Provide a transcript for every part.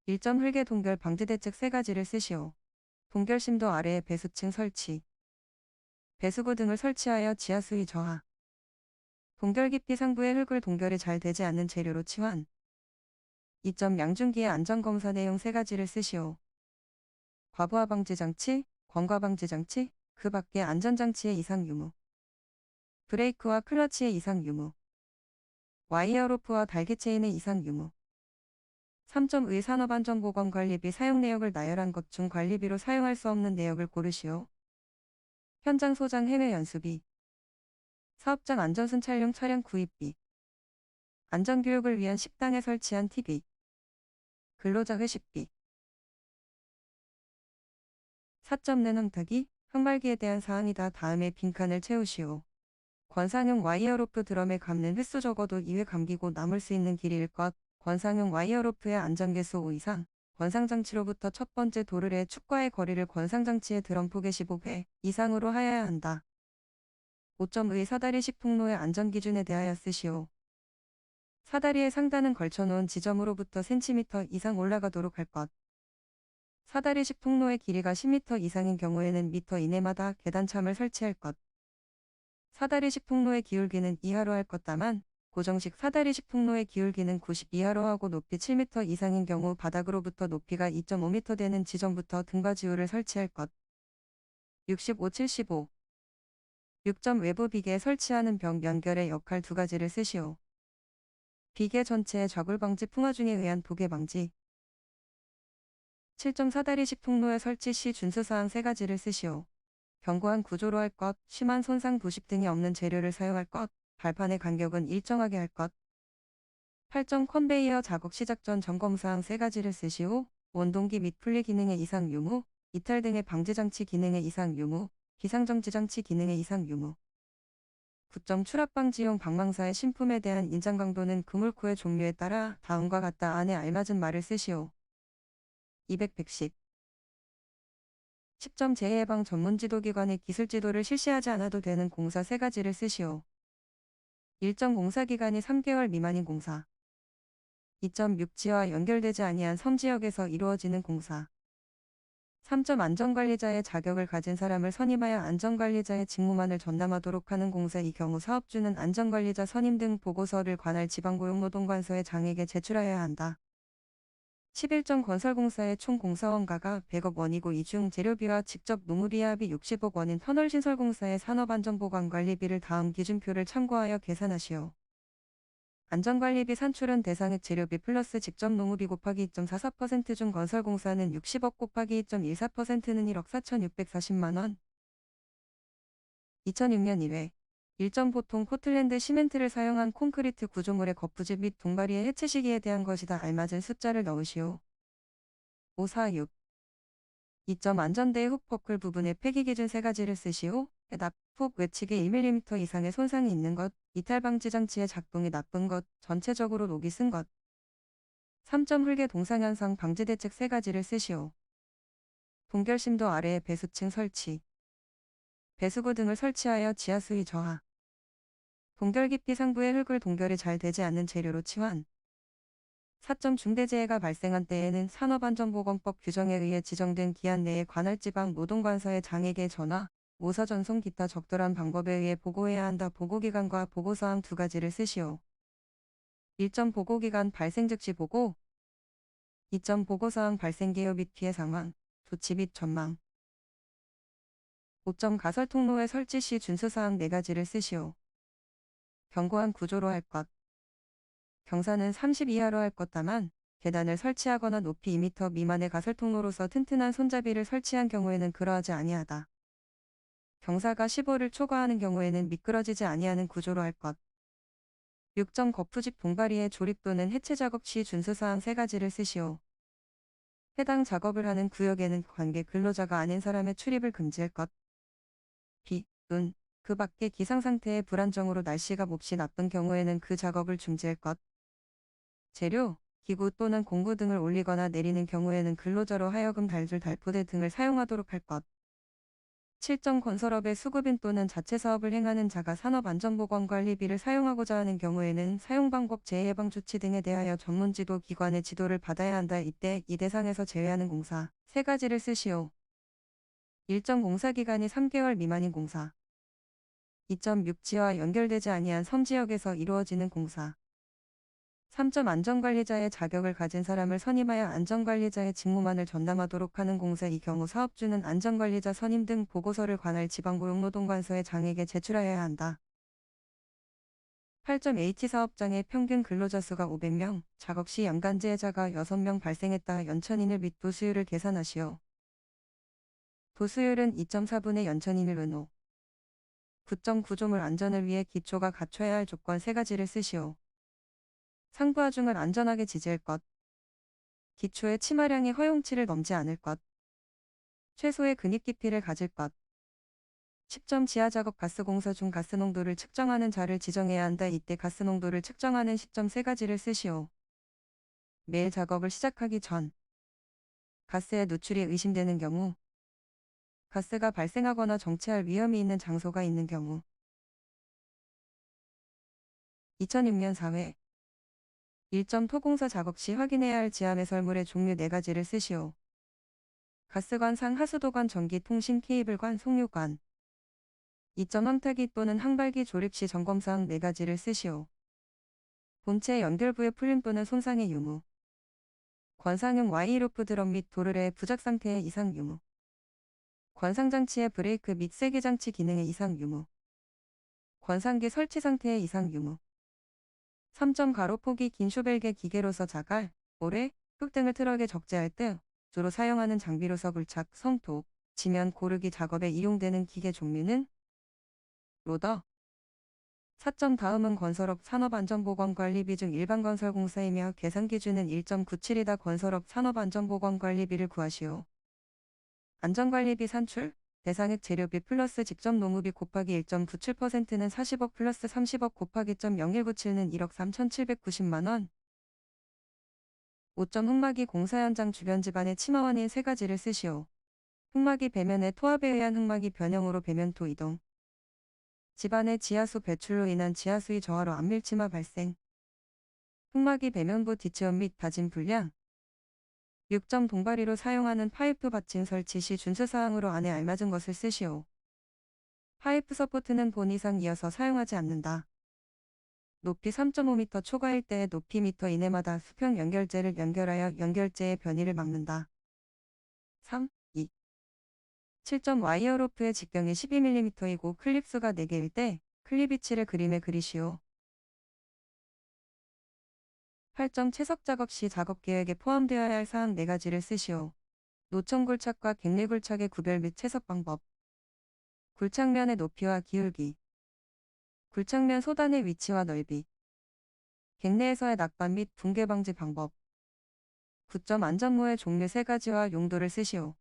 1점 흙의 동결 방지 대책 3가지를 쓰시오. 동결 심도 아래에 배수층 설치, 배수구 등을 설치하여 지하 수위 저하, 동결 깊이 상부의 흙을 동결이 잘 되지 않는 재료로 치환. 2점 양중기의 안전검사 내용 3가지를 쓰시오. 과부하 방지 장치, 권과 방지 장치, 그 밖의 안전장치의 이상 유무, 브레이크와 클러치의 이상 유무, 와이어 로프와 달기 체인의 이상 유무. 3점 의 산업안전보건관리비 사용 내역을 나열한 것 중 관리비로 사용할 수 없는 내역을 고르시오. 현장 소장 해외 연수비, 사업장 안전순 촬영 차량 구입비, 안전교육을 위한 식당에 설치한 TV, 근로자 회식비. 4점 내낭타기, 흙말기에 대한 사항이다. 다음에 빈칸을 채우시오. 권상용 와이어로프 드럼에 감는 횟수 적어도 2회 감기고 남을 수 있는 길이일 것. 권상용 와이어로프의 안전개수 5 이상. 권상장치로부터 첫 번째 도르래의 축과의 거리를 권상장치의 드럼 폭의 15회 이상으로 하여야 한다. 5점의 사다리식 통로의 안전기준에 대하여 쓰시오. 사다리의 상단은 걸쳐놓은 지점으로부터 cm 이상 올라가도록 할 것. 사다리식 통로의 길이가 10m 이상인 경우에는 미터 이내마다 계단참을 설치할 것. 사다리식 통로의 기울기는 이하로 할 것. 다만 고정식 사다리식 통로의 기울기는 90 이하로 하고 높이 7m 이상인 경우 바닥으로부터 높이가 2.5m 되는 지점부터 등받이울을 설치할 것. 65-75 6점 외부 비계에 설치하는 벽 연결의 역할 2가지를 쓰시오. 비계 전체의 좌굴 방지 풍화 중에 의한 도계 방지. 7점 사다리식 통로의 설치 시 준수사항 3가지를 쓰시오. 견고한 구조로 할 것, 심한 손상 부식 등이 없는 재료를 사용할 것, 발판의 간격은 일정하게 할 것. 8점 컨베이어 작업 시작 전 점검사항 3가지를 쓰시오. 원동기 및 분리 기능의 이상 유무, 이탈 등의 방지장치 기능의 이상 유무, 비상정지장치 기능의 이상 유무. 9점 추락방지용 방망사의 신품에 대한 인장 강도는 그물코의 종류에 따라 다음과 같다. 안에 알맞은 말을 쓰시오. 200-110 10점 재해예방 전문지도기관의 기술지도를 실시하지 않아도 되는 공사 3가지를 쓰시오. 1점 공사기간이 3개월 미만인 공사. 2점 육지와 연결되지 아니한 섬지역에서 이루어지는 공사. 3점 안전관리자의 자격을 가진 사람을 선임하여 안전관리자의 직무만을 전담하도록 하는 공사. 이 경우 사업주는 안전관리자 선임 등 보고서를 관할 지방고용노동관서에 장에게 제출하여야 한다. 11점 건설공사의 총 공사원가가 100억 원이고 이 중 재료비와 직접 노무비합이 60억 원인 터널신설공사의 산업안전보관관리비를 다음 기준표를 참고하여 계산하시오. 안전관리비 산출은 대상액 재료비 플러스 직접 노무비 곱하기 2.44% 중 건설공사는 60억 곱하기 2.14%는 1억 4,640만 원. 2006년 1회 1점 보통 포틀랜드 시멘트를 사용한 콘크리트 구조물의 거푸집 및 동바리의 해체 시기에 대한 것이다. 알맞은 숫자를 넣으시오. 546 2점 안전대의 훅 버클 부분의 폐기 기준 3가지를 쓰시오. 납, 훅 외측에 1mm 이상의 손상이 있는 것, 이탈 방지 장치의 작동이 나쁜 것, 전체적으로 녹이 쓴 것. 3점 흙의 동상현상 방지 대책 3가지를 쓰시오. 동결 심도 아래에 배수층 설치, 배수구 등을 설치하여 지하 수위 저하, 동결 깊이 상부의 흙을 동결이 잘 되지 않는 재료로 치환. 4점 중대재해가 발생한 때에는 산업안전보건법 규정에 의해 지정된 기한 내에 관할 지방 노동관서의 장에게 전화, 모서 전송 기타 적절한 방법에 의해 보고해야 한다. 보고기간과 보고사항 2가지를 쓰시오. 1점 보고기간 발생 즉시 보고, 2점 보고사항 발생 개요 및 피해 상황, 조치 및 전망. 5점 가설 통로의 설치 시 준수사항 4가지를 쓰시오. 견고한 구조로 할 것. 경사는 30 이하로 할 것. 다만 계단을 설치하거나 높이 2m 미만의 가설 통로로서 튼튼한 손잡이를 설치한 경우에는 그러하지 아니하다. 경사가 15를 초과하는 경우에는 미끄러지지 아니하는 구조로 할 것. 6점 거푸집 동바리의 조립 또는 해체 작업 시 준수사항 3가지를 쓰시오. 해당 작업을 하는 구역에는 관계 근로자가 아닌 사람의 출입을 금지할 것. 비, 눈, 그 밖의 기상상태의 불안정으로 날씨가 몹시 나쁜 경우에는 그 작업을 중지할 것. 재료, 기구 또는 공구 등을 올리거나 내리는 경우에는 근로자로 하여금 달줄 달포대 등을 사용하도록 할 것. 실정 건설업의 수급인 또는 자체 사업을 행하는 자가 산업안전보건관리비를 사용하고자 하는 경우에는 사용방법 재해예방 조치 등에 대하여 전문지도 기관의 지도를 받아야 한다. 이때 이 대상에서 제외하는 공사 세 가지를 쓰시오. 일정 공사기간이 3개월 미만인 공사, 2.6지와 연결되지 아니한 섬지역에서 이루어지는 공사, 3점 안전관리자의 자격을 가진 사람을 선임하여 안전관리자의 직무만을 전담하도록 하는 공사. 이 경우 사업주는 안전관리자 선임 등 보고서를 관할 지방고용노동관서에 장에게 제출하여야 한다. 8점 H사업장의 평균 근로자 수가 500명, 작업 시 연간재해자가 6명 발생했다. 연천인을 및 도수율을 계산하시오. 도수율은 2.4분의 연천인을 은호. 9.9조물 안전을 위해 기초가 갖춰야 할 조건 세 가지를 쓰시오. 상부 하중을 안전하게 지질 것. 기초의 치마량이 허용치를 넘지 않을 것. 최소의 근입 깊이를 가질 것. 10점 지하작업 가스공사 중 가스농도를 측정하는 자를 지정해야 한다. 이때 가스농도를 측정하는 시점 세 가지를 쓰시오. 매일 작업을 시작하기 전, 가스의 누출이 의심되는 경우, 가스가 발생하거나 정체할 위험이 있는 장소가 있는 경우. 2006년 4회 1점 토공사 작업 시 확인해야 할 지하 매설물의 종류 4가지를 쓰시오. 가스관상 하수도관 전기통신 케이블관 송유관. 2점 항타기 또는 항발기 조립 시 점검사항 4가지를 쓰시오. 본체 연결부의 풀림 또는 손상의 유무. 관상용 Y루프 드럼 및 도르래의 부작 상태의 이상 유무. 관상장치의 브레이크 및 세기장치 기능의 이상 유무. 관상기 설치 상태의 이상 유무. 3점 가로폭이 긴 쇼벨계 기계로서 자갈, 모래, 흙 등을 트럭에 적재할 때 주로 사용하는 장비로서 굴착, 성토, 지면 고르기 작업에 이용되는 기계 종류는 로더. 4점 다음은 건설업 산업안전보건관리비 중 일반건설공사이며 계산기준은 1.97이다. 건설업 산업안전보건관리비를 구하시오. 안전관리비 산출, 대상액 재료비 플러스 직접 노무비 곱하기 1.97%는 40억 플러스 30억 곱하기 0.0197는 1억 3,790만원. 5점 흙막이 공사 현장 주변 집안의 침하 원인 세 가지를 쓰시오. 흙막이 배면의 토합에 의한 흙막이 변형으로 배면토 이동. 집안의 지하수 배출로 인한 지하수의 저하로 안밀침하 발생. 흙막이 배면부 디치엄 및 다짐 불량. 6점 동바리로 사용하는 파이프 받침 설치 시 준수사항으로 안에 알맞은 것을 쓰시오. 파이프 서포트는 본 이상 이어서 사용하지 않는다. 높이 3.5m 초과일 때의 높이 미터 이내마다 수평 연결재를 연결하여 연결재의 변이를 막는다. 3, 2. 7점 와이어 로프의 직경이 12mm이고 클립 수가 4개일 때 클립 위치를 그림에 그리시오. 8점 채석 작업 시 작업 계획에 포함되어야 할 사항 4가지를 쓰시오. 노천 굴착과 갱리 굴착의 구별 및 채석 방법. 굴착면의 높이와 기울기. 굴착면 소단의 위치와 넓이. 갱내에서의 낙반 및 붕괴 방지 방법. 9점 안전모의 종류 3가지와 용도를 쓰시오.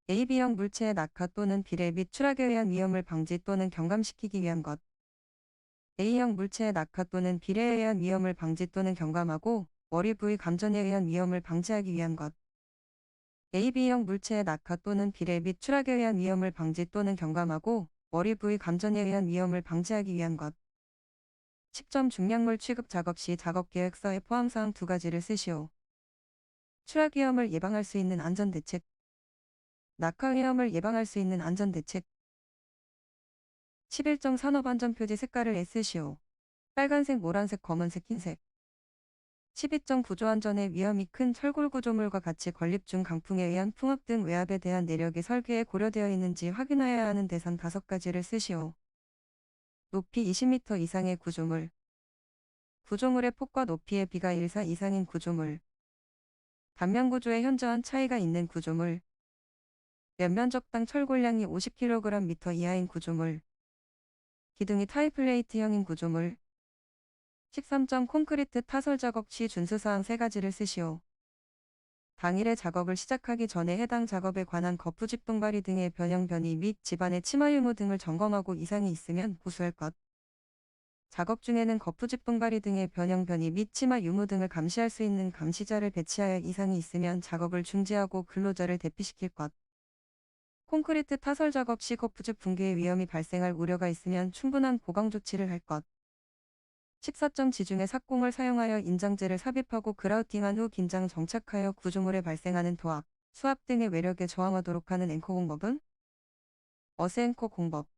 AB형 물체의 낙하 또는 비례 및 추락에 의한 위험을 방지 또는 경감시키기 위한 것. A형 물체의 낙하 또는 비례에 의한 위험을 방지 또는 경감하고 머리 부위 감전에 의한 위험을 방지하기 위한 것. AB형 물체의 낙하 또는 비례 및 추락에 의한 위험을 방지 또는 경감하고 머리 부위 감전에 의한 위험을 방지하기 위한 것. 10점 중량물 취급 작업 시 작업 계획서에 포함사항 2가지를 쓰시오. 추락 위험을 예방할 수 있는 안전대책. 낙하 위험을 예방할 수 있는 안전대책. 11점 산업안전표지 색깔을 애쓰시오. 빨간색, 노란색, 검은색, 흰색. 12점 구조안전의 위험이 큰 철골 구조물과 같이 건립 중 강풍에 의한 풍압 등 외압에 대한 내력이 설계에 고려되어 있는지 확인하여야 하는 대상 5가지를 쓰시오. 높이 20m 이상의 구조물. 구조물의 폭과 높이의 비가 1사 이상인 구조물. 단면 구조에 현저한 차이가 있는 구조물. 연면적당 철골량이 50kg/m 이하인 구조물. 기둥이 타이플레이트형인 구조물. 13점 콘크리트 타설 작업 시 준수사항 3가지를 쓰시오. 당일의 작업을 시작하기 전에 해당 작업에 관한 거푸집 동바리 등의 변형 변이 및 집안의 치마 유무 등을 점검하고 이상이 있으면 보수할 것. 작업 중에는 거푸집 동바리 등의 변형 변이 및 치마 유무 등을 감시할 수 있는 감시자를 배치하여 이상이 있으면 작업을 중지하고 근로자를 대피시킬 것. 콘크리트 타설 작업 시 거푸집 붕괴의 위험이 발생할 우려가 있으면 충분한 보강 조치를 할 것. 14점 지중해 삭공을 사용하여 인장재를 삽입하고 그라우팅한 후 긴장 정착하여 구조물에 발생하는 도압, 수압 등의 외력에 저항하도록 하는 앵커 공법은 어스앵커 공법.